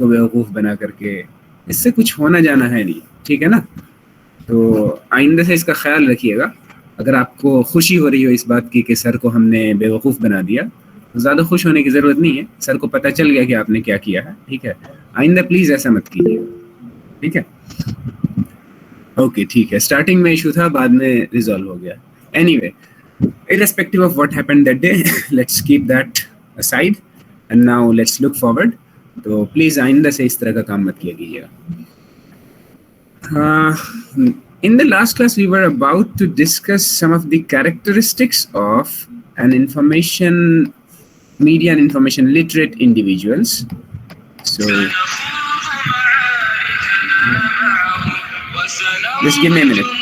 को बेवकूफ़ बना करके, इससे कुछ होना जाना है नहीं, ठीक है ना? तो आइंदा से इसका ख्याल रखिएगा। अगर आपको खुशी हो रही हो इस बात की कि सर को हमने बेवकूफ़ बना दिया, तो ज़्यादा खुश होने की ज़रूरत नहीं है। सर को पता चल गया कि आपने क्या किया है, ठीक है? आइंदा प्लीज़ ऐसा मत कीजिए, ठीक है? ओके, ठीक है। स्टार्टिंग में इशू था, बाद में रिजॉल्व हो गया। Anyway, irrespective of what happened that day, let's keep that aside and now let's look forward. तो प्लीज आइंदा से इस तरह का काम मत किया कीजिएगा। In the last class we were about to discuss some of the characteristics of an information media and information literate individuals. So just give me a minute.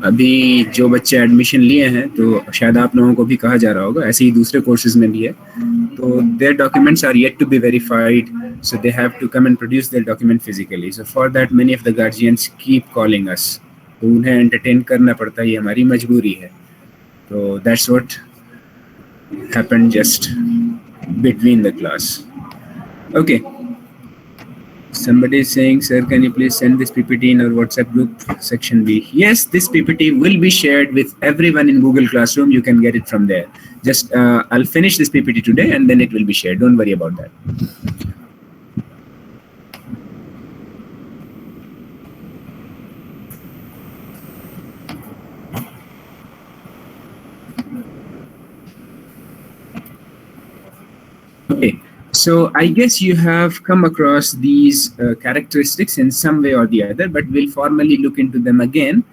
अभी जो बच्चे एडमिशन लिए हैं, तो शायद आप लोगों को भी कहा जा रहा होगा, ऐसे ही दूसरे कोर्सेज में भी है, तो their documents are yet to be verified, so they have to come and produce their document physically. So for that many of the guardians keep calling us, तो उन्हें entertain करना पड़ता है, ये हमारी मजबूरी है। तो that's what happened just between the class. Okay. Somebody is saying, sir, can you please send this PPT in our WhatsApp group section B? Yes, this PPT will be shared with everyone in Google Classroom. You can get it from there. Just I'll finish this PPT today and then it will be shared. Don't worry about that. Okay. So I guess you have come across these characteristics in some way or the other, but we'll formally look into them again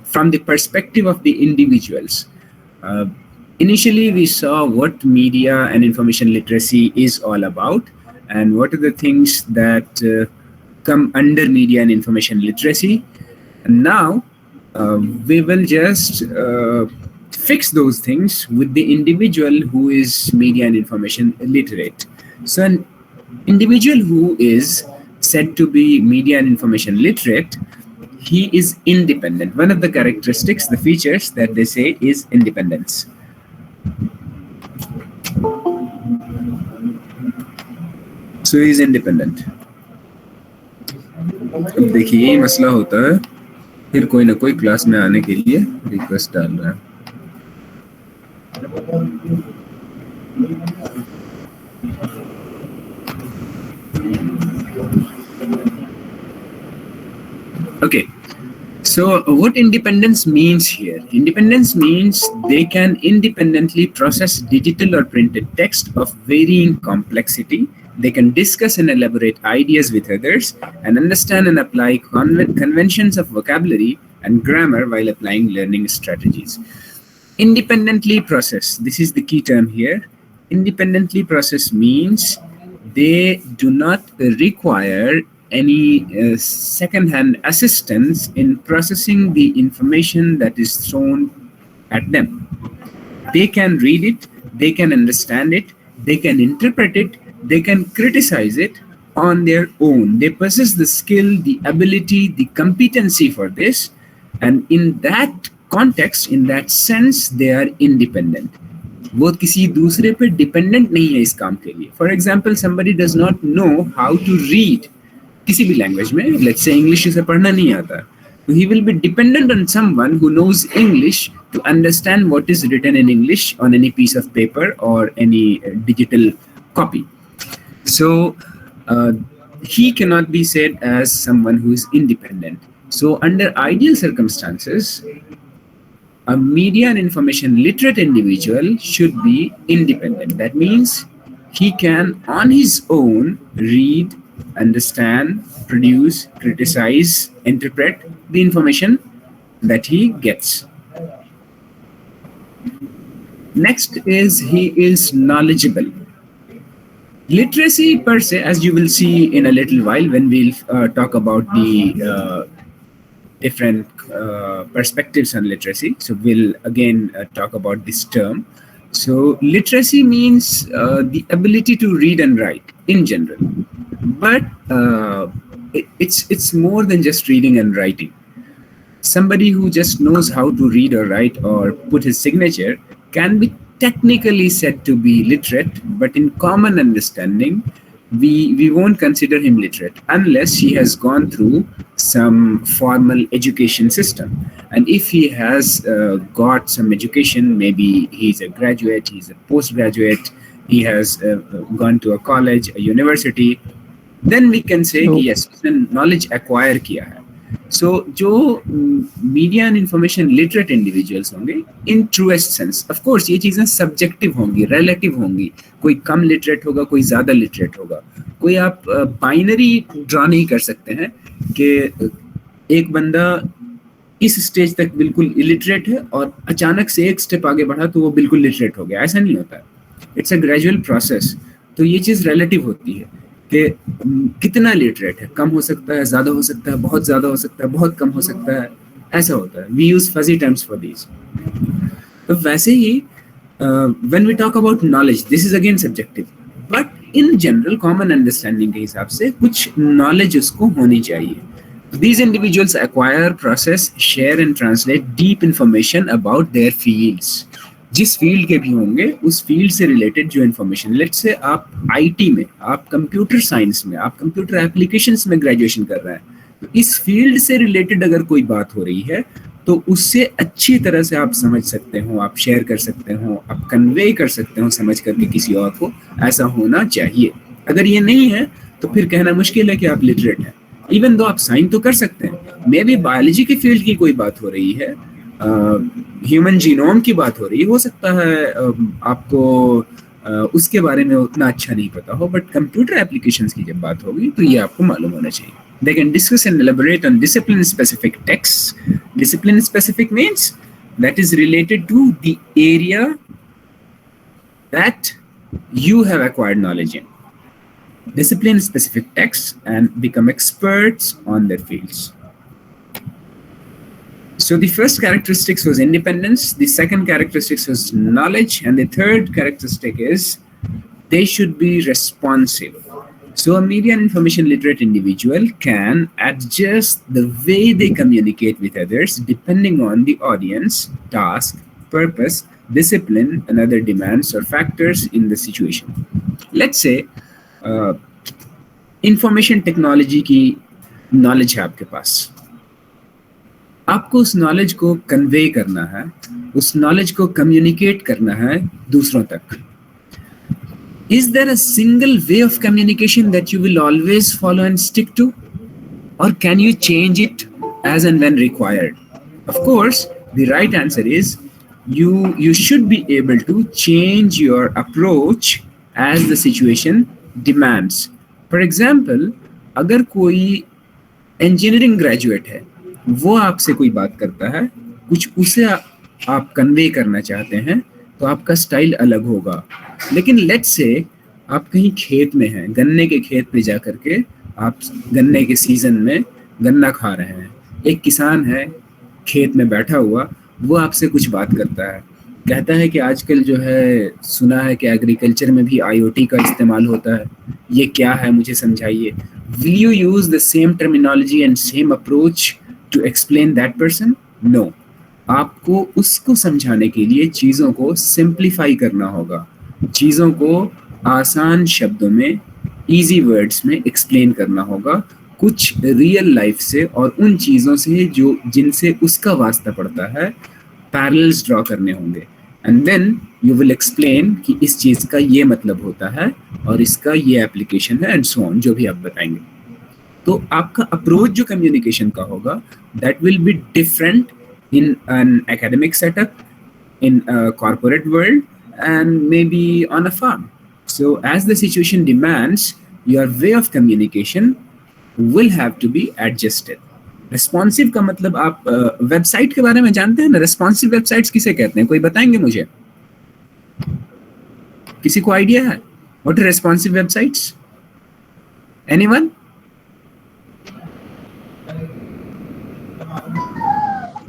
from the perspective of the individuals. Initially, we saw what media and information literacy is all about and what are the things that come under media and information literacy. And now we will just fix those things with the individual who is media and information literate. So an individual who is said to be media and information literate, he is independent. One of the characteristics, the features that they say is independence. So he is independent. अब देखिए यही मसला होता है, फिर कोई ना कोई क्लास में आने के लिए रिक्वेस्ट डाल रहा है. Okay, so what independence means here? Independence means they can independently process digital or printed text of varying complexity. They can discuss and elaborate ideas with others and understand and apply conventions of vocabulary and grammar while applying learning strategies. Independently process, this is the key term here. Independently process means they do not require any second-hand assistance in processing the information that is thrown at them. They can read it, they can understand it, they can interpret it, they can criticize it on their own. They possess the skill, the ability, the competency for this, and in that context, in that sense, they are independent. वो किसी दूसरे पे dependent नहीं है इस काम के लिए. For example, somebody does not know how to read किसी भी language में, let's say English उसे पढ़ना नहीं आता, so he will be dependent on someone who knows English to understand what is written in English on any piece of paper or any digital copy. So he cannot be said as someone who is independent. So under ideal circumstances, a media and information literate individual should be independent. That means he can on his own read, understand, produce, criticize, interpret the information that he gets. Next is he is knowledgeable. Literacy per se, as you will see in a little while when we'll talk about the different perspectives on literacy. So we'll again talk about this term. So literacy means the ability to read and write in general, but it's more than just reading and writing. Somebody who just knows how to read or write or put his signature can be technically said to be literate, but in common understanding, we won't consider him literate unless he has gone through some formal education system. And if he has got some education, maybe he's a graduate, he's a postgraduate, he has gone to a college, a university, then we can say yes, knowledge acquire kiya hai. So जो media and information literate individuals होंगे in truest sense, of course ये चीजें subjective होंगी, relative होंगी, कोई कम literate होगा, कोई ज़्यादा literate होगा, कोई आप binary draw नहीं कर सकते हैं कि एक बंदा इस स्टेज तक बिल्कुल illiterate है और अचानक से एक स्टेप आगे बढ़ा तो वो बिल्कुल literate हो गया, ऐसा नहीं होता है. It's a gradual process. तो ये चीज़ relative होती है कि कितना लिटरेट है, कम हो सकता है, ज़्यादा हो सकता है, बहुत ज़्यादा हो सकता है, बहुत कम हो सकता है, ऐसा होता है. We use fuzzy terms for these. तो वैसे ही when we talk about knowledge, this is again subjective, but in general common understanding के हिसाब से कुछ knowledge उसको होनी चाहिए. These individuals acquire, process, share and translate deep information about their fields. जिस फील्ड के भी होंगे उस फील्ड से रिलेटेड जो इन्फॉर्मेशन, लेट्स से आप आईटी में, आप कंप्यूटर साइंस में, आप कंप्यूटर एप्लीकेशंस में ग्रेजुएशन कर रहे हैं, तो इस फील्ड से रिलेटेड अगर कोई बात हो रही है तो उससे अच्छी तरह से आप समझ सकते हो, आप शेयर कर सकते हो, आप कन्वे कर सकते हो समझ करके किसी और को. ऐसा होना चाहिए. अगर ये नहीं है तो फिर कहना मुश्किल है कि आप लिटरेट हैं. इवन दो आप साइन तो कर सकते हैं, मे बी बायोलॉजी की फील्ड की कोई बात हो रही है, ह्यूमन जीनोम की बात हो रही हो सकता है आपको उसके बारे में उतना अच्छा नहीं पता हो, बट कंप्यूटर एप्लीकेशंस की जब बात होगी तो ये आपको मालूम होना चाहिए. They can discuss and elaborate on discipline specific texts. Discipline specific means that is related to the area that you have acquired knowledge in. Discipline specific texts and become experts on their fields. So the first characteristics was independence, the second characteristics was knowledge, and the third characteristic is they should be responsive. So a media and information literate individual can adjust the way they communicate with others depending on the audience, task, purpose, discipline, and other demands or factors in the situation. Let's say information technology की knowledge है आपके पास, आपको उस knowledge को convey करना है, उस knowledge को कम्युनिकेट करना है दूसरों तक. Is there a single way of communication that you will always follow and stick to? Or can you change it as and when required? Of course, the right answer is you should be able to change your approach as the situation demands. For example, अगर कोई engineering graduate है, वो आपसे कोई बात करता है, कुछ उसे आप कन्वे करना चाहते हैं, तो आपका स्टाइल अलग होगा. लेकिन लेट्स से आप कहीं खेत में हैं, गन्ने के खेत पे जा करके आप गन्ने के सीजन में गन्ना खा रहे हैं. एक किसान है खेत में बैठा हुआ, वो आपसे कुछ बात करता है, कहता है कि आजकल जो है सुना है कि एग्रीकल्चर में भी IoT का इस्तेमाल होता है, ये क्या है मुझे समझाइए. Will you use the same terminology and same approach to explain that person? No. आपको उसको समझाने के लिए चीज़ों को सिंप्लीफाई करना होगा, चीज़ों को आसान शब्दों में, इजी वर्ड्स में एक्सप्लेन करना होगा, कुछ रियल लाइफ से और उन चीज़ों से जो जिनसे उसका वास्ता पड़ता है पैरेलल्स ड्रॉ करने होंगे. And then you will explain कि इस चीज़ का ये मतलब होता है और इसका ये एप्लीकेशन है एंड सो ऑन, जो भी आप बताएंगे. तो आपका अप्रोच जो कम्युनिकेशन का होगा that will be different in an academic setup, in a corporate world, and maybe on a farm. So as the situation demands, your way of communication will have to be adjusted. Responsive का मतलब आप website के बारे में जानते हैं ना, responsive websites किसे कहते हैं, कोई बताएंगे मुझे? किसी को आइडिया है? What are responsive websites? Anyone?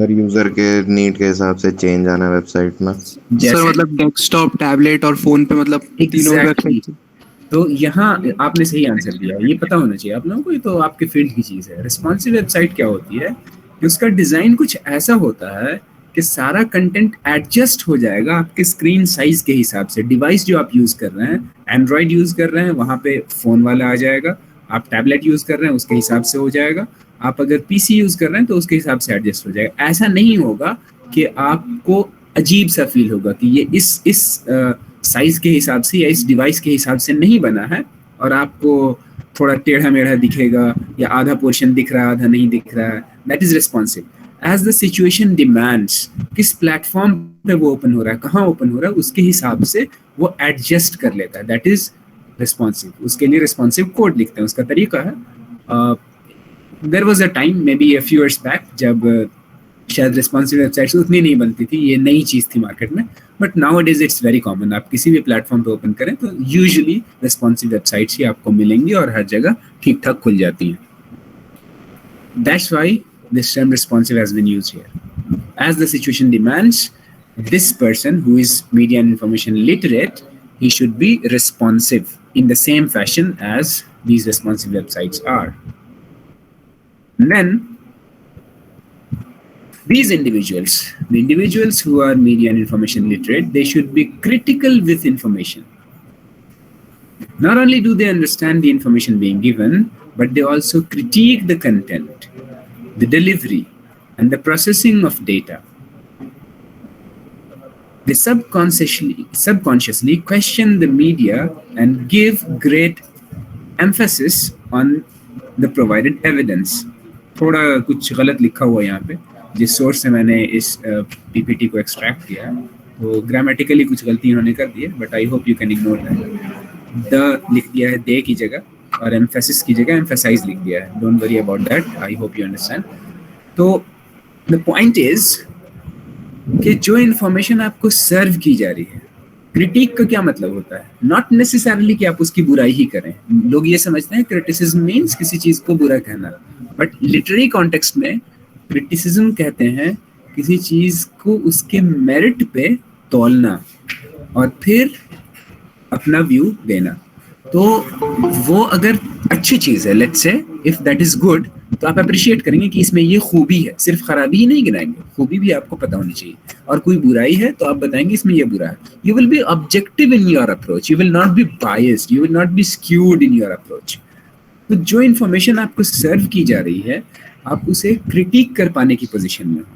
User के नीड के हिसाब से चेंज आना वेबसाइट में. सर मतलब डेस्कटॉप, टैबलेट और फोन पे, मतलब तीनों वेबसाइट. तो यहाँ आपने सही आंसर दिया, ये पता होना चाहिए आप लोगों को, ये तो आपके फील्ड की चीज़ है. रिस्पॉन्सिव वेबसाइट क्या होती है कि उसका डिज़ाइन कुछ ऐसा होता है कि सारा कंटेंट एडजस्ट हो जाएगा आपके स्क्रीन साइज के हिसाब से. डिवाइस जो आप यूज़ कर रहे हैं, एंड्रॉयड यूज़ कर रहे हैं, वहाँ पे फ़ोन वाला आ जाएगा. आप टैबलेट यूज़ कर रहे हैं, उसके हिसाब से हो जाएगा. आप अगर PC यूज़ कर रहे हैं तो उसके हिसाब से एडजस्ट हो जाएगा. ऐसा नहीं होगा कि आपको अजीब सा फील होगा कि ये इस साइज़ के हिसाब से या इस डिवाइस के हिसाब से नहीं बना है और आपको थोड़ा टेढ़ा मेढ़ा दिखेगा या आधा पोर्शन दिख रहा है, आधा नहीं दिख रहा है. That is responsive. As the situation demands, किस प्लेटफॉर्म पे वो ओपन हो रहा है, कहाँ ओपन हो रहा है, उसके हिसाब से वो एडजस्ट कर लेता है. That is responsive. उसके लिए रिस्पॉन्सिव कोड लिखते हैं, उसका तरीका है. There was a time, maybe a few years back, जब शायद रिस्पॉन्सिव वेबसाइट्स उतनी नहीं बनती थी, ये नई चीज़ थी मार्केट में. But now it is it's very common. आप किसी भी प्लेटफॉर्म पे ओपन करें तो यूजुअली रिस्पॉन्सिव वेबसाइट्स ही आपको मिलेंगी और हर जगह ठीक ठाक खुल जाती हैं. That's why this term responsive has been used here. As the situation demands, this person who is media and information literate, he should be responsive in the same fashion as these responsive websites are. And then these individuals, the individuals who are media and information literate, they should be critical with information. Not only do they understand the information being given, but they also critique the content, the delivery, and the processing of data. They subconsciously question the media and give great emphasis on the provided evidence. थोड़ा कुछ गलत लिखा हुआ है यहाँ पे, जिस source से मैंने इस PPT को एक्सट्रैक्ट किया है, तो ग्रामेटिकली कुछ गलती इन्होंने कर दी है, but I hope you can ignore that. The लिख दिया है दे की जगह और एम्फेसिस की जगह एम्फेसाइज लिख दिया है. Don't worry about that, I hope you understand. तो द पॉइंट इज कि जो इन्फॉर्मेशन आपको सर्व की जा रही है, क्रिटिक का क्या मतलब होता है? नॉट नेसेसरली कि आप उसकी बुराई ही करें. लोग ये समझते हैं क्रिटिसिज्म मीन्स किसी चीज को बुरा कहना, बट लिटरेरी कॉन्टेक्स्ट में क्रिटिसिज्म कहते हैं किसी चीज को उसके मेरिट पे तौलना और फिर अपना व्यू देना। तो वो अगर अच्छी चीज है, let's say if that is good, तो आप अप्रिशिएट करेंगे कि इसमें ये खूबी है, सिर्फ खराबी ही नहीं गिनाएंगे, खूबी भी आपको पता होनी चाहिए। और कोई बुराई है तो आप बताएंगे इसमें ये बुरा है। You will be objective in your approach, you will not be biased, you will not be skewed in your approach. तो जो इन्फॉर्मेशन आपको सर्व की जा रही है, आप उसे क्रिटिक कर पाने की पोजीशन में हो।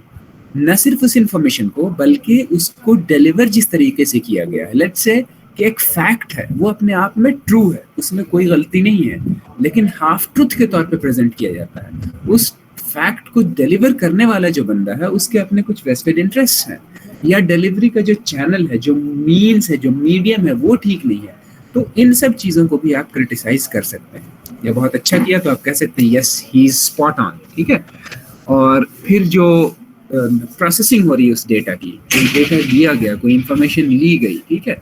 न सिर्फ उस इन्फॉर्मेशन को, बल्कि उसको डिलीवर जिस तरीके से किया गया है। लेट्स से कि एक फैक्ट है, वो अपने आप में ट्रू है, उसमें कोई गलती नहीं है, लेकिन हाफ ट्रुथ के तौर पे प्रेजेंट किया जाता है। उस फैक्ट को डिलीवर करने वाला जो बंदा है, उसके अपने कुछ वेस्टेड इंटरेस्ट हैं, या डिलीवरी का जो चैनल है, जो मीन्स है, जो मीडियम है, वो ठीक नहीं है। तो इन सब चीज़ों को भी आप क्रिटिसाइज कर सकते हैं। या बहुत अच्छा किया तो आप कह सकते हैं yes he is spot on, ठीक है। और फिर जो प्रोसेसिंग हो रही है उस डेटा की, कोई डेटा दिया गया, कोई इंफॉर्मेशन ली गई, ठीक है।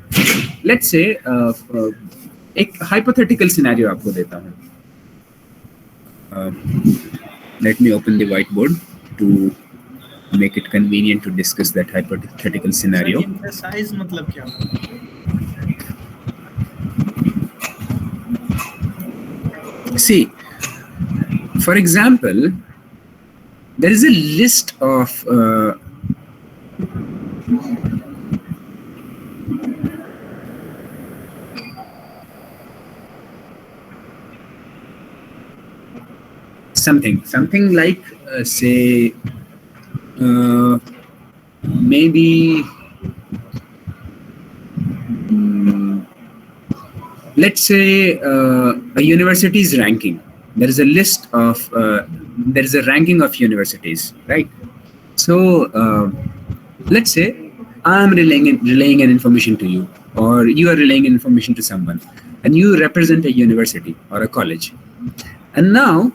लेट्स से एक हाइपोथेटिकल सिनेरियो आपको देता हूँ। Let me open the white board to make it convenient to discuss that hypothetical scenario. Synthesize मतलब क्या? See, for example, there is a list of something like say maybe let's say a university's ranking. There is a list of there is a ranking of universities, right? So let's say I'm relaying an information to you, or you are relaying information to someone, and you represent a university or a college. And now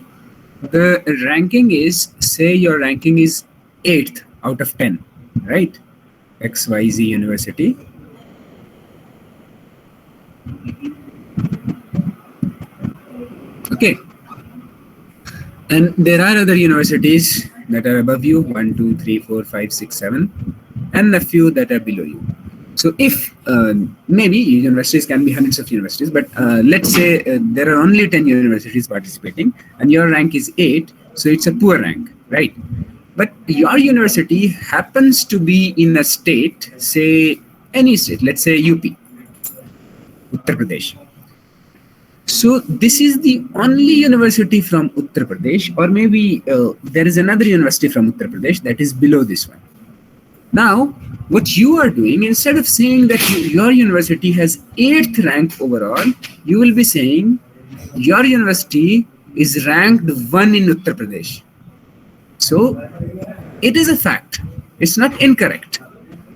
the ranking is, say your ranking is 8th out of 10, right? XYZ University. Okay. And there are other universities that are above you, 1, 2, 3, 4, 5, 6, 7, and a few that are below you. So if maybe universities can be hundreds of universities, but let's say there are only 10 universities participating and your rank is 8, so it's a poor rank, right? But your university happens to be in a state, say any state, let's say UP, Uttar Pradesh. So this is the only university from Uttar Pradesh, or maybe there is another university from Uttar Pradesh that is below this one. Now, what you are doing, instead of saying that your university has 8th rank overall, you will be saying your university is ranked 1 in Uttar Pradesh. So it is a fact. It's not incorrect.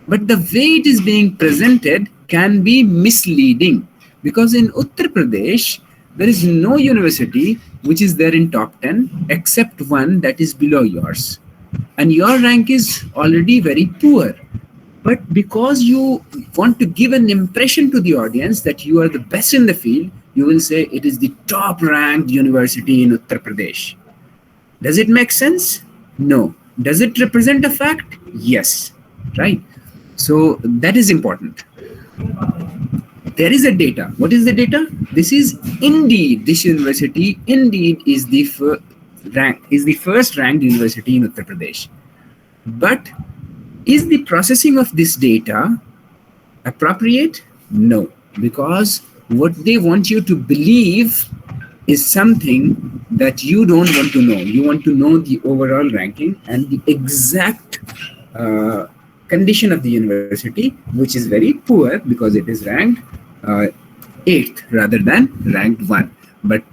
But the way it is being presented can be misleading, because in Uttar Pradesh, there is no university which is there in top 10 except one that is below yours. And your rank is already very poor. But because you want to give an impression to the audience that you are the best in the field, you will say it is the top ranked university in Uttar Pradesh. Does it make sense? No. Does it represent a fact? Yes. Right? So that is important. There is a data. What is the data? This is indeed, this university indeed is the first ranked university in Uttar Pradesh. But is the processing of this data appropriate? No, because what they want you to believe is something that you don't want to know. You want to know the overall ranking and the exact condition of the university, which is very poor because it is ranked 8th rather than ranked 1. But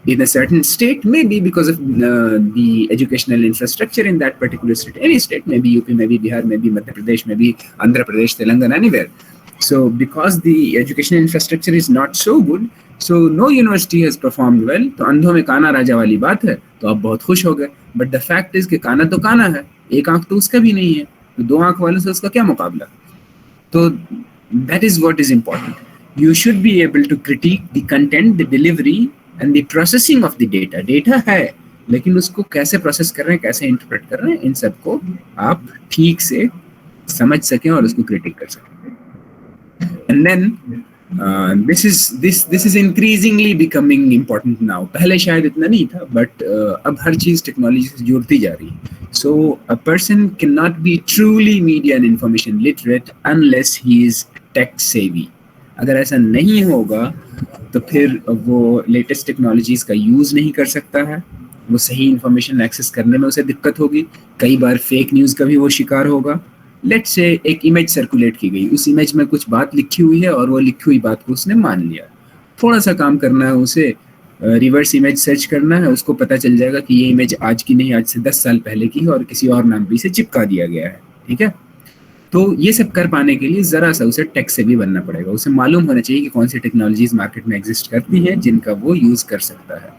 in a certain state, maybe because of the educational infrastructure in that particular state, any state, maybe UP, maybe Bihar, maybe Madhya Pradesh, maybe Andhra Pradesh, Telangana, anywhere. So because the educational infrastructure is not so good, so no university has performed well. तो अंधों में काना राजा वाली बात है, तो आप बहुत खुश हो गए. But the fact is कि काना तो काना है, एक आंख तो उसका भी नहीं है, तो दो आंख वालों से उसका क्या मुकाबला? तो that is what is important. You should be able to critique the content, the delivery, and the processing of the data. Data है, लेकिन उसको कैसे प्रोसेस कर रहे हैं, कैसे इंटरप्रेट कर रहे हैं, इन सबको आप ठीक से समझ सकें और उसको क्रिटिक कर सकें. And then this is increasingly becoming important now. पहले शायद इतना नहीं था, but अब हर चीज टेक्नोलॉजी से जुड़ती जा रही है. So a person cannot be truly media and information literate unless he is tech savvy. अगर ऐसा नहीं होगा तो फिर वो लेटेस्ट टेक्नोलॉजीज का यूज नहीं कर सकता है, वो सही इंफॉर्मेशन एक्सेस करने में उसे दिक्कत होगी, कई बार फेक न्यूज का भी वो शिकार होगा. लेट्स से एक इमेज सर्कुलेट की गई, उस इमेज में कुछ बात लिखी हुई है और वो लिखी हुई बात को उसने मान लिया. थोड़ा सा काम करना है उसे, रिवर्स इमेज सर्च करना है, उसको पता चल जाएगा कि ये इमेज आज की नहीं, आज से 10 साल पहले की है और किसी और नाम पे इसे चिपका दिया गया है. ठीक है, तो ये सब कर पाने के लिए जरा सा उसे टेक से भी बनना पड़ेगा. उसे मालूम होना चाहिए कि कौन सी टेक्नोलॉजीज मार्केट में एग्जिस्ट करती हैं जिनका वो यूज कर सकता है.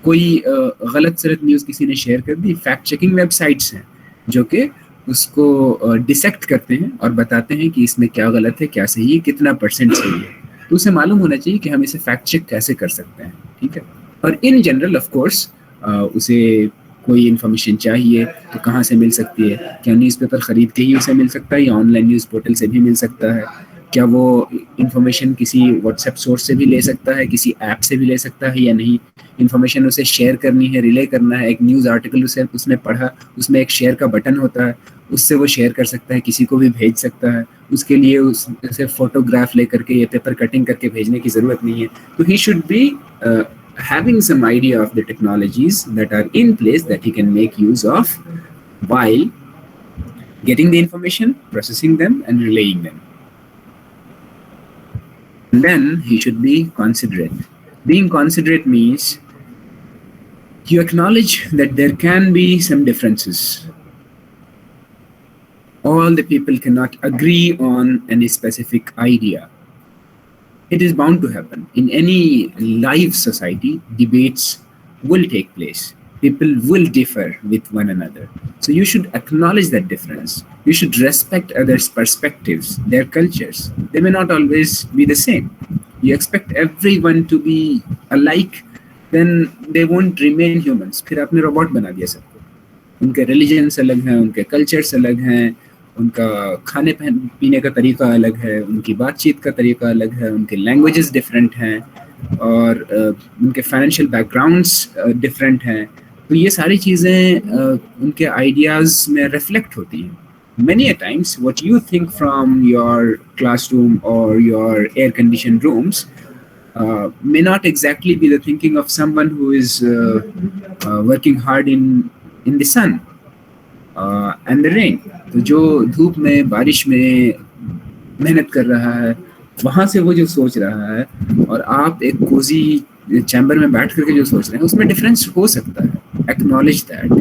कोई गलत सलत न्यूज़ किसी ने शेयर कर दी, फैक्ट चेकिंग वेबसाइट्स हैं जो कि उसको डिसेक्ट करते हैं और बताते हैं कि इसमें क्या गलत है, क्या सही है, कितना % सही है. तो उसे मालूम होना चाहिए कि हम इसे फैक्ट चेक कैसे कर सकते हैं. ठीक है, और इन जनरल ऑफ कोर्स उसे कोई इन्फॉर्मेशन चाहिए तो कहाँ से मिल सकती है, क्या न्यूज़पेपर ख़रीद के ही उसे मिल सकता है या ऑनलाइन न्यूज़ पोर्टल से भी मिल सकता है, क्या वो इन्फॉर्मेशन किसी व्हाट्सएप सोर्स से भी ले सकता है, किसी ऐप से भी ले सकता है या नहीं, इन्फॉर्मेशन उसे शेयर करनी है, रिले करना है, एक न्यूज़ आर्टिकल उसने पढ़ा, उसमें एक शेयर का बटन होता है, उससे वो शेयर कर सकता है, किसी को भी भेज सकता है, उसके लिए उसे फोटोग्राफ लेकर के या पेपर कटिंग करके भेजने की ज़रूरत नहीं है. तो he should be having some idea of the technologies that are in place that he can make use of while getting the information, processing them and relaying them. And then he should be considerate. Being considerate means you acknowledge that there can be some differences. All the people cannot agree on any specific idea. It is bound to happen. In any live society, debates will take place. People will differ with one another. So you should acknowledge that difference. You should respect others' perspectives, their cultures. They may not always be the same. You expect everyone to be alike, then they won't remain humans. फिर आपने robot बना दिया सबको. उनके religions अलग हैं, उनके cultures अलग हैं, उनका खाने पीने का तरीका अलग है, उनकी बातचीत का तरीका अलग है, उनके लैंग्वेजेस डिफरेंट हैं और उनके फाइनेंशियल बैकग्राउंड्स डिफरेंट हैं. तो ये सारी चीज़ें उनके आइडियाज़ में रिफ्लेक्ट होती हैं. Many a times what you think from your classroom or your air conditioned rooms may not exactly be the thinking of someone who is working hard in the sun and the rain. तो जो धूप में बारिश में मेहनत कर रहा है, वहाँ से वो जो सोच रहा है और आप एक कोजी चैम्बर में बैठ करके जो सोच रहे हैं, उसमें डिफरेंस हो सकता है. Acknowledge that.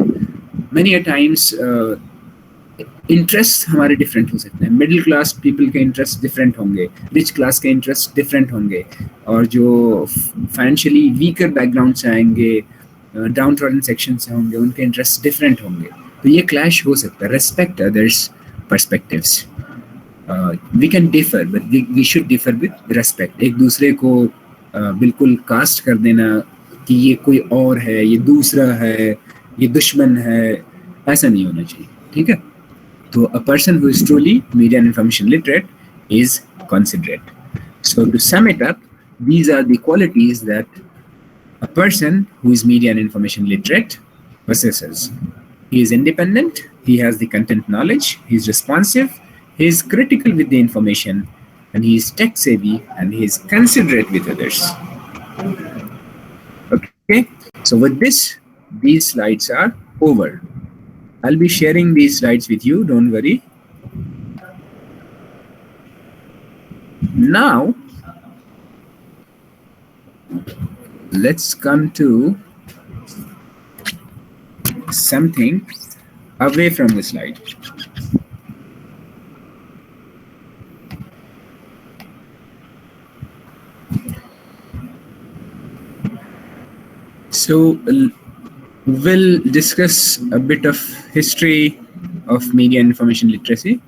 Many a times interest हमारे डिफरेंट हो सकते हैं. मिडिल क्लास पीपल के इंटरेस्ट डिफरेंट होंगे, रिच क्लास के इंटरेस्ट डिफरेंट होंगे, और जो फाइनेंशियली वीकर बैकग्राउंड से आएंगे, डाउन ट्रॉडन सेक्शन से होंगे, उनके इंटरेस्ट डिफरेंट होंगे. तो ये क्लैश हो सकता है. Respect others perspectives. We can differ but we should differ with respect. एक दूसरे को बिल्कुल कास्ट कर देना कि ये कोई और है, ये दूसरा है, ये दुश्मन है, ऐसा नहीं होना चाहिए. ठीक है, तो a person who is truly media and information literate is considerate. So to sum it up, these are the qualities that a person who is media and information literate possesses. He is independent, he has the content knowledge, he is responsive, he is critical with the information, and he is tech savvy, and he is considerate with others. Okay, so with this, these slides are over. I'll be sharing these slides with you, don't worry. Now, let's come to something away from the slide. So we'll discuss a bit of history of media and information literacy.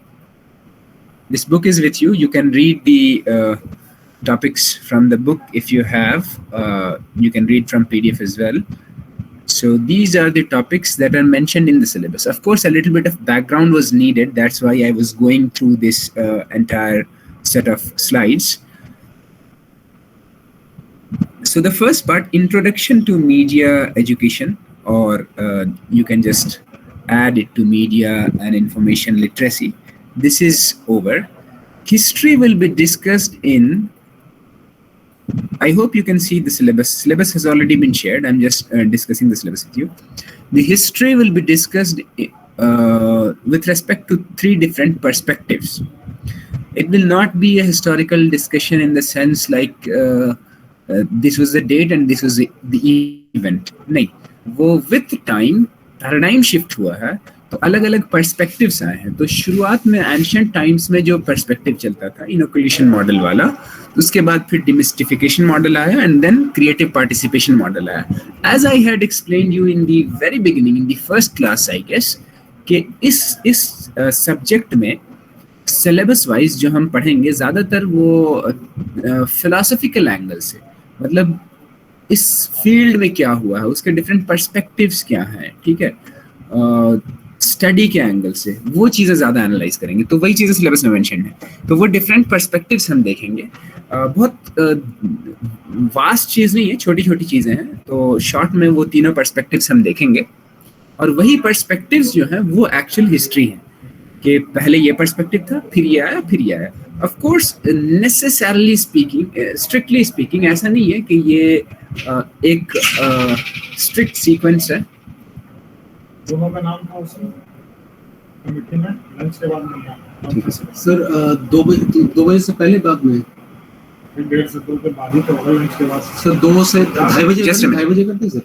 This book is with you. You can read the topics from the book if you have. You can read from PDF as well. So these are the topics that are mentioned in the syllabus. Of course, a little bit of background was needed. That's why I was going through this entire set of slides. So the first part, introduction to media education, or you can just add it to media and information literacy. This is over. History will be discussed in, I hope you can see the syllabus. Syllabus has already been shared. I'm just discussing the syllabus with you. The history will be discussed with respect to 3 different perspectives. It will not be a historical discussion in the sense like this was the date and this was the event. नहीं, वो with time paradigm shift हुआ है, तो अलग अलग perspectives आए हैं. तो शुरुआत में एंशिएंट टाइम्स में जो पर्सपेक्टिव चलता था इनोकुलेशन मॉडल वाला, उसके बाद फिर डिमिस्टिफिकेशन मॉडल आया and then creative participation model आया. As I had explained you in the very beginning in the first class I guess, कि इस सब्जेक्ट में सिलेबस वाइज जो हम पढ़ेंगे ज़्यादातर वो फिलोसॉफिकल एंगल से, मतलब इस फील्ड में क्या हुआ है, उसके डिफरेंट पर्सपेक्टिव्स क्या हैं, ठीक है, स्टडी के एंगल से वो चीज़ें ज़्यादा एनालाइज करेंगे. तो वही चीज़ें सिलेबस में मेंशन है. तो वो डिफरेंट पर्सपेक्टिव्स हम देखेंगे. बहुत वास्ट चीज़ नहीं है, छोटी छोटी चीज़ें हैं. तो शॉर्ट में वो तीनों पर्सपेक्टिव्स हम देखेंगे, और वही पर्सपेक्टिव्स जो हैं वो एक्चुअल हिस्ट्री हैं, कि पहले ये पर्सपेक्टिव था, फिर ये आया, फिर ये आया. Of course necessarily speaking, strictly speaking ऐसा नहीं है कि ये एक स्ट्रिक्ट सीक्वेंस है. दोनों का नाम था उसमें कमिटी में, लंच के बाद नहीं आया. ठीक है सर. 2 बजे से पहले बाद में, फिर 1:30 से 2 के बाद ही तो होगा लंच के बाद. सर 2 से 2:30 बजे, Just a minute. 2:30 बजे करते हैं सर.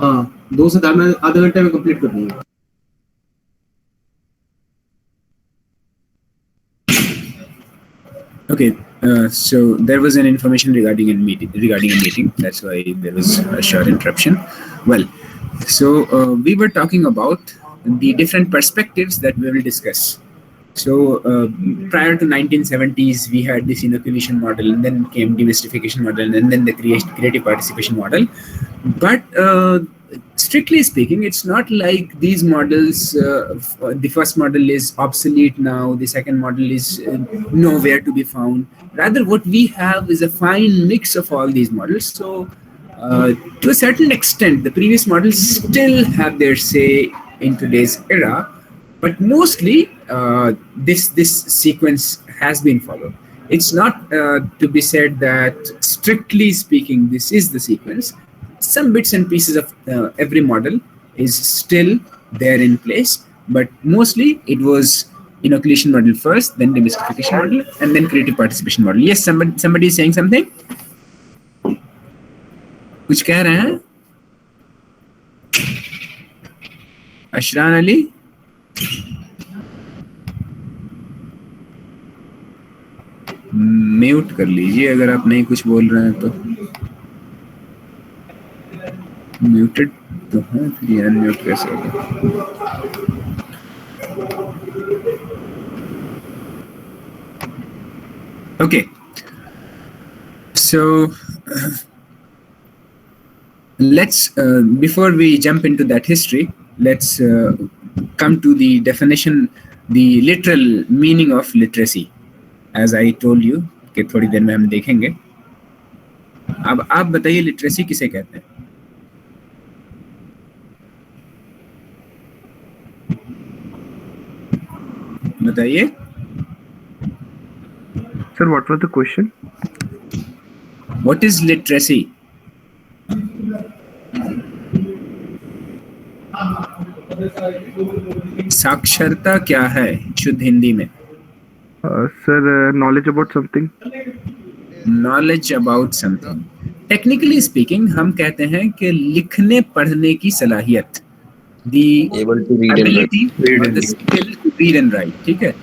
हाँ, 2 से 2:30 आधा घंटे में कंप्लीट कर देंगे. Okay, so there was an information regarding a meeting. That's why there was a short interruption. Well, so we were talking about the different perspectives that we will discuss. So prior to 1970s, we had this inoculation model, and then came demystification model, and then the creative participation model. But strictly speaking, it's not like these models, the first model is obsolete now, the second model is nowhere to be found. Rather, what we have is a fine mix of all these models. So to a certain extent, the previous models still have their say in today's era, but mostly this sequence has been followed. It's not to be said that strictly speaking this is the sequence. Some bits and pieces of every model is still there in place, but mostly it was inoculation model first, then demystification model, and then creative participation model. Yes, somebody is saying something. कुछ कह रहे हैं? अशरान Ali? Mute कर लीजिए अगर आप नहीं कुछ बोल रहे हैं तो. म्यूटेड तो है, फिर ये अनम्यूट कैसे होगा? Okay, so let's before we jump into that history, let's come to the definition, the literal meaning of literacy. As I told you कि थोड़ी देर में हम देखेंगे. अब आप बताइए लिटरेसी किसे कहते हैं? बताइए. Sir, what was the question? What is literacy? साक्षरता क्या है शुद्ध हिंदी में? Sir, knowledge about something. Knowledge about something. Technically speaking हम कहते हैं कि लिखने पढ़ने की सलाहियत, the Able to read and ability or the skill to read and write. ठीक है,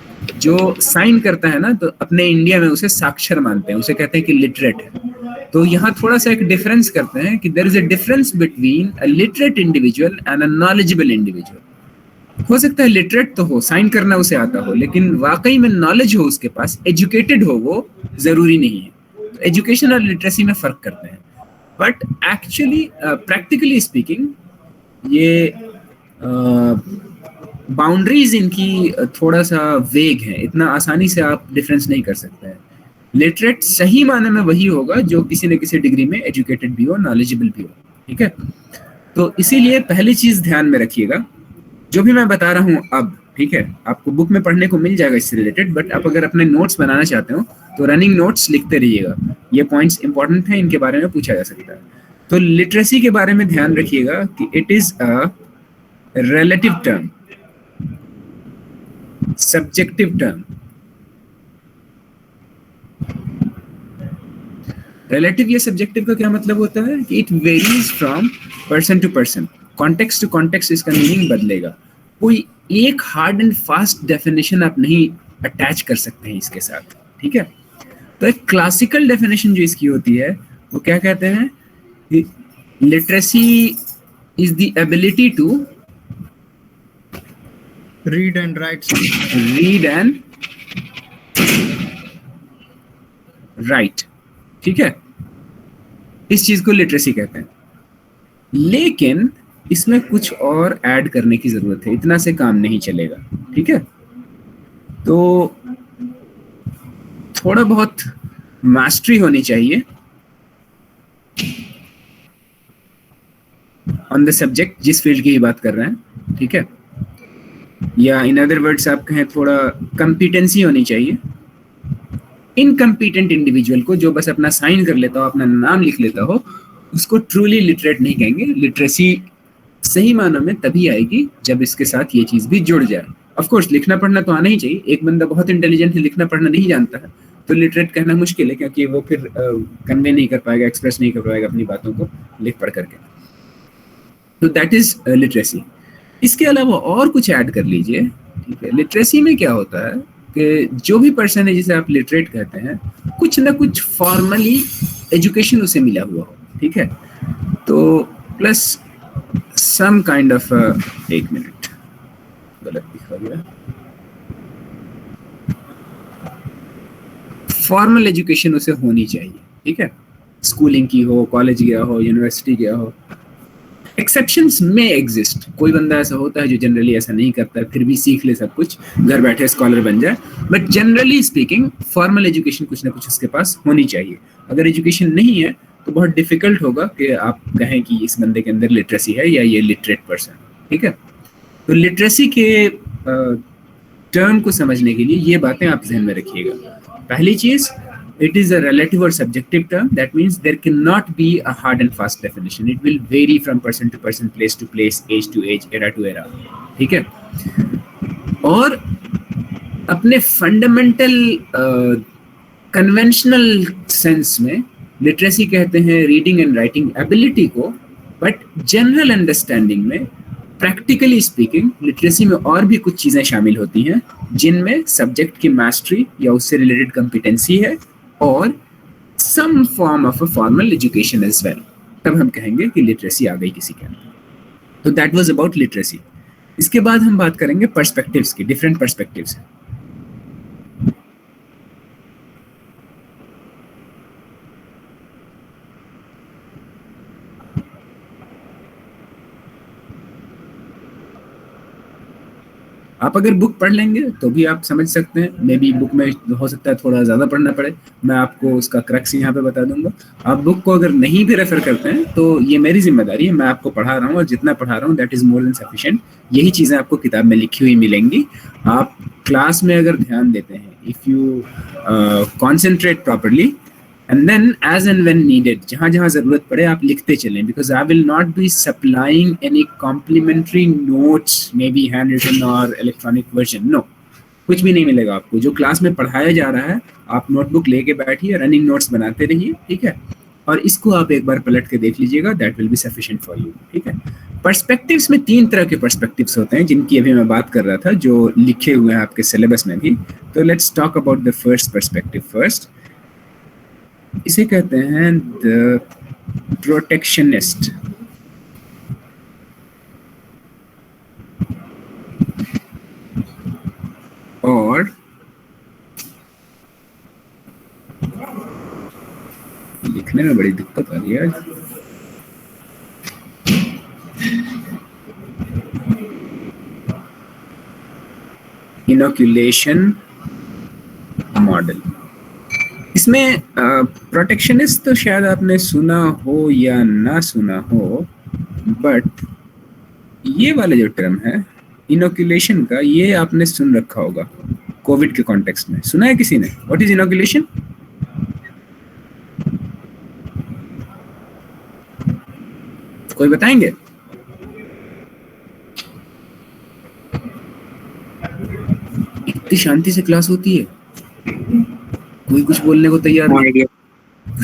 जो साइन करता है ना, तो अपने इंडिया में उसे साक्षर मानते हैं, उसे कहते हैं कि लिटरेट है. तो यहाँ थोड़ा सा एक डिफरेंस करते हैं कि there is a difference between a literate individual and a knowledgeable individual. हो सकता है लिटरेट तो हो, साइन करना उसे आता हो, लेकिन वाकई में नॉलेज हो उसके पास, एजुकेटेड हो, वो जरूरी नहीं है. तो एजुकेशन और लिटरेसी में फर्क करते हैं. बट एक्चुअली प्रैक्टिकली स्पीकिंग ये बाउंड्रीज इनकी थोड़ा सा वेग है, इतना आसानी से आप डिफरेंस नहीं कर सकते हैं। लिटरेट सही माने में वही होगा जो किसी न किसी डिग्री में एजुकेटेड भी हो, नॉलेजेबल भी हो, ठीक है। तो इसीलिए पहली चीज ध्यान में रखिएगा, जो भी मैं बता रहा हूँ अब, ठीक है, आपको बुक में पढ़ने को मिल जाएगा इससे रिलेटेड, बट आप अगर अपने नोट्स बनाना चाहते हो तो रनिंग नोट्स लिखते रहिएगा। ये पॉइंट्स इंपॉर्टेंट हैं, इनके बारे में पूछा जा सकता है। तो लिटरेसी के बारे में ध्यान रखिएगा कि it is a relative term, subjective term। relative या subjective का क्या मतलब होता है कि it varies from person to person, context to context इसका मीनिंग बदलेगा। कोई एक हार्ड एंड फास्ट डेफिनेशन आप नहीं अटैच कर सकते हैं इसके साथ, ठीक है। तो एक क्लासिकल डेफिनेशन जो इसकी होती है वो क्या कहते हैं, literacy is the ability to read and write something. Read and write, ठीक है, इस चीज को लिटरेसी कहते हैं। लेकिन इसमें कुछ और ऐड करने की जरूरत है, इतना से काम नहीं चलेगा, ठीक है। तो थोड़ा बहुत मास्टरी होनी चाहिए ऑन द सब्जेक्ट जिस फील्ड की बात कर रहे हैं, ठीक है, या इन अदर वर्ड्स आप कहें थोड़ा कंपिटेंसी होनी चाहिए। इनकम्पिटेंट इंडिविजुअल को जो बस अपना साइन कर लेता हो, अपना नाम लिख लेता हो, उसको ट्रूली लिटरेट नहीं कहेंगे। लिटरेसी सही मानों में तभी आएगी जब इसके साथ ये चीज भी जुड़ जाए। ऑफ कोर्स लिखना पढ़ना तो आना ही चाहिए, एक बंदा बहुत इंटेलिजेंट है लिखना पढ़ना नहीं जानता है तो लिटरेट कहना मुश्किल है, क्योंकि वो फिर कन्वे नहीं कर पाएगा, एक्सप्रेस नहीं कर पाएगा अपनी बातों को लिख पढ़ करके। तो दैट इज लिटरेसी। इसके अलावा और कुछ ऐड कर लीजिए, ठीक है। लिटरेसी में क्या होता है कि जो भी पर्सन है जिसे आप लिटरेट कहते हैं, कुछ ना कुछ फॉर्मली एजुकेशन उसे मिला हुआ हो, ठीक है। तो प्लस सम काइंड ऑफ, एक मिनट गलत लिखा गया, फॉर्मल एजुकेशन उसे होनी चाहिए, ठीक है। स्कूलिंग की हो, कॉलेज गया हो, यूनिवर्सिटी गया हो। एक्सेप्शंस में एग्जिस्ट, कोई बंदा ऐसा होता है जो जनरली ऐसा नहीं करता है, फिर भी सीख ले सब कुछ, घर बैठे स्कॉलर बन जाए, but generally speaking formal education कुछ ना कुछ उसके पास होनी चाहिए। अगर एजुकेशन नहीं है तो बहुत डिफिकल्ट होगा कि आप कहें कि इस बंदे के अंदर लिटरेसी है या ये लिटरेट पर्सन, ठीक है। तो लिटरेसी के टर्म को समझने के लिए ये बातें आप ध्यान में रखिएगा। पहली चीज, it is a relative or subjective term. That means there cannot be a hard and fast definition. It will vary from person to person, place to place, age to age, era to era. ठीक है। और अपने fundamental conventional sense में literacy कहते हैं reading and writing ability को, but general understanding में, practically speaking, literacy में और भी कुछ चीजें शामिल होती हैं जिनमें सब्जेक्ट की मास्टरी या उससे रिलेटेड कॉम्पिटेंसी है और some form of a formal education as well। तब हम कहेंगे कि लिटरेसी आ गई किसी के अंदर। तो that was about literacy। इसके बाद हम बात करेंगे पर्सपेक्टिव्स की, डिफरेंट पर्सपेक्टिव्स। आप अगर बुक पढ़ लेंगे तो भी आप समझ सकते हैं, मे बी बुक में हो सकता है थोड़ा ज़्यादा पढ़ना पड़े, मैं आपको उसका क्रक्स यहाँ पे बता दूंगा। आप बुक को अगर नहीं भी रेफर करते हैं तो ये मेरी जिम्मेदारी है, मैं आपको पढ़ा रहा हूँ और जितना पढ़ा रहा हूँ that is more than sufficient. यही चीज़ें आपको किताब में लिखी हुई मिलेंगी। आप क्लास में अगर ध्यान देते हैं, if you concentrate properly, and then as and when needed, जहाँ जहाँ जरूरत पड़े आप लिखते चलें, because I will not be supplying any complimentary notes, maybe handwritten or electronic version, no, कुछ भी नहीं मिलेगा आपको। जो क्लास में पढ़ाया जा रहा है आप नोटबुक लेके बैठिए, रनिंग नोट्स बनाते रहिए, ठीक है, और इसको आप एक बार पलट के देख लीजिएगा, that will be sufficient for you, ठीक है। पर्सपेक्टिव्स में 3 तरह के पर्सपेक्टिव्स होते हैं जिनकी अभी मैं बात कर रहा था, जो लिखे हुए हैं आपके सिलेबस में भी। तो let's talk about the first perspective first. इसे कहते हैं द प्रोटेक्शनिस्ट। और लिखने में बड़ी दिक्कत आ रही है आज। इनोक्यूलेशन मॉडल, इसमें प्रोटेक्शनिस्ट तो शायद आपने सुना हो या ना सुना हो, बट ये वाला जो टर्म है इनोक्यूलेशन का, ये आपने सुन रखा होगा कोविड के कॉन्टेक्स्ट में। सुना है किसी ने? What is inoculation? कोई बताएंगे? इतनी शांति से क्लास होती है, कोई कुछ बोलने को तैयार नहीं।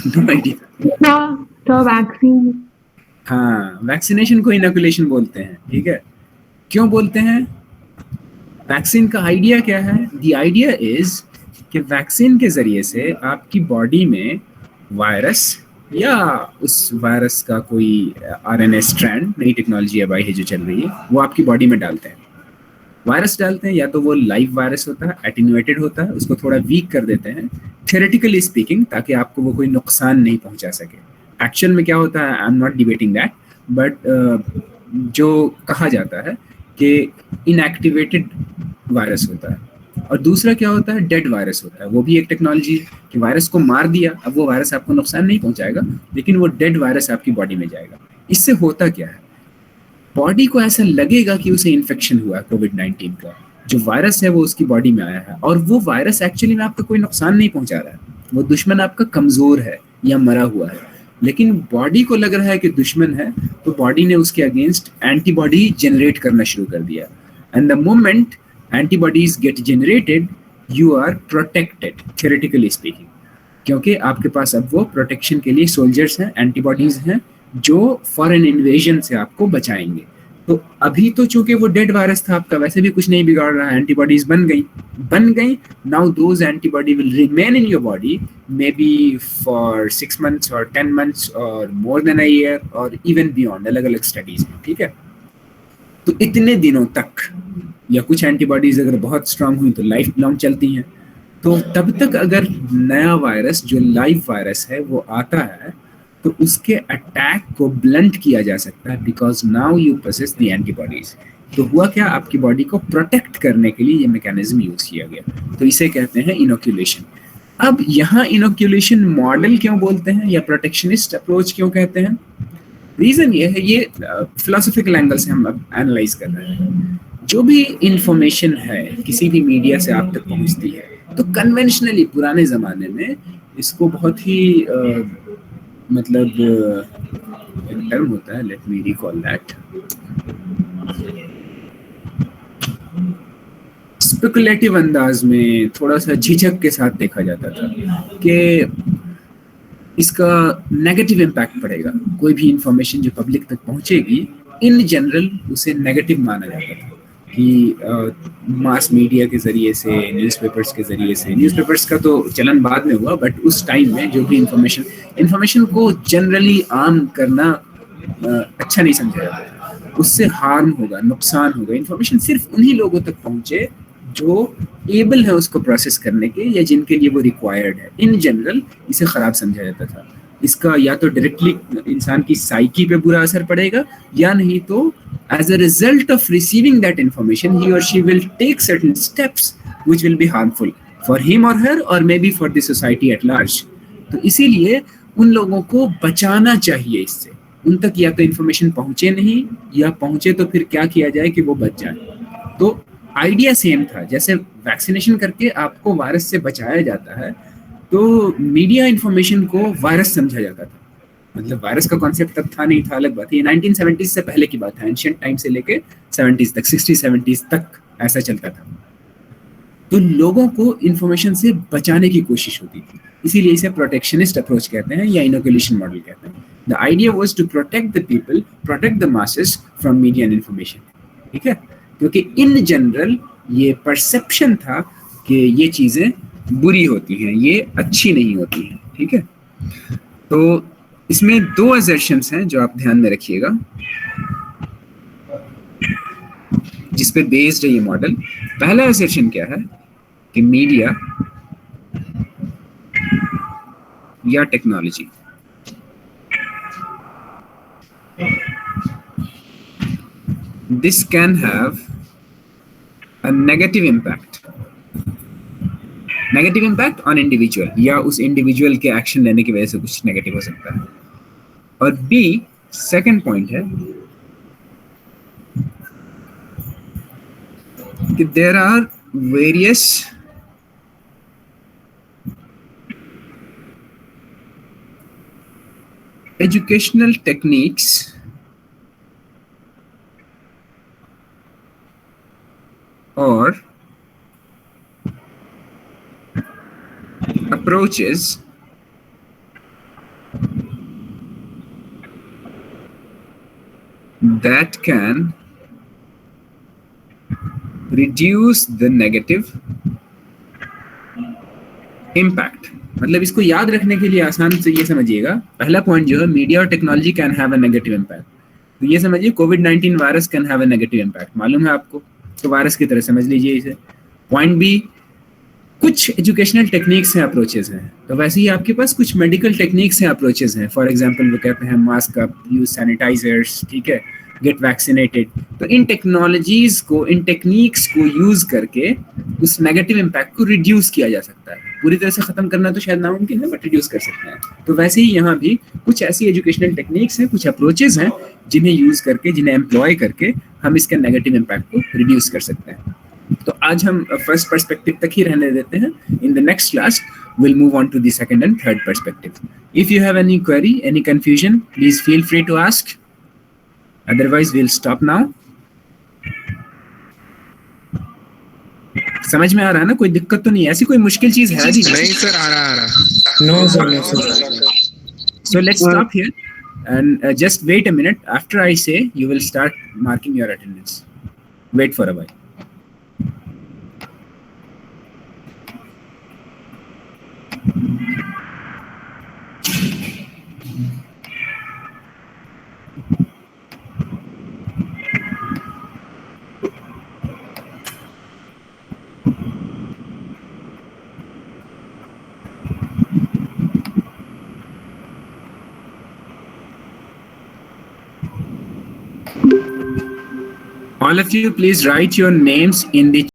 No idea. तो वैक्सीन, हाँ, वैक्सीनेशन को इनोकुलेशन बोलते हैं। ठीक है, क्यों बोलते हैं? वैक्सीन का आइडिया क्या है? द आइडिया इज कि वैक्सीन के जरिए से आपकी बॉडी में वायरस या उस वायरस का कोई आरएनए स्ट्रैंड, नई टेक्नोलॉजी अब आई है जो चल रही है, वो आपकी बॉडी में डालते हैं। वायरस डालते हैं, या तो वो लाइव वायरस होता है, एटेन्यूएटेड होता है, उसको थोड़ा वीक कर देते हैं थ्योरेटिकली स्पीकिंग, ताकि आपको वो कोई नुकसान नहीं पहुंचा सके। एक्चुअल में क्या होता है, I am not debating that, but जो कहा जाता है कि इनएक्टिवेटेड वायरस होता है। और दूसरा क्या होता है, डेड वायरस होता है। वो भी एक टेक्नोलॉजी है कि वायरस को मार दिया, अब वो वायरस आपको नुकसान नहीं पहुंचाएगा, लेकिन वो डेड वायरस आपकी बॉडी में जाएगा। इससे होता क्या है, बॉडी को ऐसा लगेगा कि उसे इन्फेक्शन हुआ है कोविड-19 का, जो वायरस है वो उसकी बॉडी में आया है, और वो वायरस एक्चुअली में आपका कोई नुकसान नहीं पहुंचा रहा है। वो दुश्मन आपका कमजोर है या मरा हुआ है, लेकिन बॉडी को लग रहा है कि दुश्मन है, तो बॉडी ने उसके अगेंस्ट एंटीबॉडी जनरेट करना शुरू कर दिया। And the moment antibodies get generated, you are protected theoretically speaking, क्योंकि आपके पास अब वो प्रोटेक्शन के लिए सोल्जर्स हैं, एंटीबॉडीज हैं, जो फॉरेन इन्वेजन से आपको बचाएंगे। तो अभी तो चूंकि वो डेड वायरस था आपका, वैसे भी कुछ नहीं बिगाड़ रहा है, एंटीबॉडीज बन गई। Now those antibody will remain in your body may be for 6 months और 10 months और मोर देन अ ईयर और इवन बियॉन्ड, अलग अलग स्टडीज में। ठीक है, तो इतने दिनों तक, या कुछ एंटीबॉडीज अगर बहुत स्ट्रांग हुई तो लाइफ लॉन्ग चलती हैं। तो तब तक अगर नया वायरस जो लाइव वायरस है वो आता है, तो उसके अटैक को ब्लंट किया जा सकता है, because now you possess the antibodies. तो हुआ क्या, आपकी बॉडी को प्रोटेक्ट करने के लिए ये मैकेनिज्म यूज किया गया, तो इसे कहते हैं इनोक्यूलेशन। अब यहाँ इनोक्यूलेशन मॉडल क्यों बोलते हैं या प्रोटेक्शनिस्ट अप्रोच क्यों कहते हैं? रीजन ये है, ये फिलोसॉफिकल एंगल से हम अब एनालाइज कर रहे हैं। जो भी इंफॉर्मेशन है किसी भी मीडिया से आप तक पहुंचती है, तो कन्वेंशनली पुराने जमाने में इसको बहुत ही मतलब एक टर्म होता है, let me recall that, speculative अंदाज में थोड़ा सा झिझक के साथ देखा जाता था कि इसका नेगेटिव इम्पैक्ट पड़ेगा। कोई भी इंफॉर्मेशन जो पब्लिक तक पहुंचेगी, इन जनरल उसे नेगेटिव माना जाता था कि मास मीडिया के जरिए से, न्यूज़पेपर्स के जरिए से, न्यूज़पेपर्स का तो चलन बाद में हुआ, बट उस टाइम में जो भी इंफॉर्मेशन को जनरली आम करना अच्छा नहीं समझा जाता था। उससे हार्म होगा, नुकसान होगा। इंफॉर्मेशन सिर्फ उन्हीं लोगों तक पहुंचे जो एबल है उसको प्रोसेस करने के, या जिनके लिए वो रिक्वायर्ड है। इन जनरल इसे खराब समझा जाता था। इसका या तो डायरेक्टली इंसान की साइकी पे बुरा असर पड़ेगा, या नहीं तो as a result of receiving that information, he or she will take certain steps which will be harmful for him or her, or maybe for the society at large. तो इसीलिए उन लोगों को बचाना चाहिए इससे। उन तक या तो इन्फॉर्मेशन पहुंचे नहीं, या पहुंचे तो फिर क्या किया जाए कि वो बच जाए। तो आइडिया सेम था, जैसे वैक्सीनेशन करके आपको वायरस से बचाया जाता है, तो मीडिया इन्फॉर्मेशन को वायरस समझा जाता था। मतलब वायरस का कॉन्सेप्ट तब था नहीं, था अलग बात है। ये 1970s से पहले की बात है, एंशिएंट टाइम से लेके 70s तक, 60-70s तक ऐसा चलता था। तो लोगों को इन्फॉर्मेशन से बचाने की कोशिश होती थी, इसीलिए इसे प्रोटेक्शनिस्ट अप्रोच कहते हैं या इनोकुलेशन मॉडल कहते हैं। The idea was to protect the people, protect the masses from media and information. ठीक है, क्योंकि इन जनरल ये परसेप्शन था कि ये चीजें बुरी होती हैं, ये अच्छी नहीं होती हैं। ठीक है, तो इसमें 2 असर्शंस हैं जो आप ध्यान में रखिएगा, जिस पे बेस्ड है ये मॉडल। पहला असर्शन क्या है कि मीडिया या technology this can have a negative impact on individual, या उस individual के action लेने की वजह से कुछ negative हो सकता है. और B second point है कि there are various educational techniques or approaches that can reduce the negative impact. मतलब इसको याद रखने के लिए आसान से ये समझिएगा, पहला पॉइंट जो है मीडिया और technology can have a negative impact. तो ये समझिए कोविड-19 virus can have a negative impact, मालूम है आपको, तो वायरस की तरह समझ लीजिए इसे. पॉइंट बी, कुछ एजुकेशनल टेक्निक्स हैं, अप्रोचेस हैं, तो वैसे ही आपके पास कुछ मेडिकल टेक्निक्स हैं, अप्रोचेस हैं. फॉर एग्जांपल वो कहते हैं मास्क अप, यूज सैनिटाइजर्स, ठीक है, गेट वैक्सीनेटेड. तो इन टेक्नोलॉजीज को, इन टेक्निक्स को यूज करके उस नेगेटिव इम्पैक्ट को रिड्यूस किया जा सकता है. पूरी तरह से खत्म करना तो शायद नामुमकिन है, बट रिड्यूस कर सकते हैं. तो वैसे ही यहाँ भी कुछ ऐसी एजुकेशनल टेक्निक्स हैं, कुछ अप्रोचेस हैं जिन्हें यूज करके, जिन्हें एम्प्लॉय करके हम इसके नेगेटिव इम्पैक्ट को रिड्यूस कर सकते हैं. तो आज हम फर्स्ट पर्सपेक्टिव तक ही रहने देते हैं. In the next class we'll move on to the second and third perspective. If you have any query, any confusion, please feel free to ask. Otherwise we'll stop now. समझ में आ रहा है ना, कोई दिक्कत तो नहीं है, ऐसी कोई मुश्किल चीज है भी नहीं सर, आ रहा No, sir. No, sir. So let's stop here and just wait a minute. After I say, you will start marking your attendance. Wait for a while. All of you, please write your names in the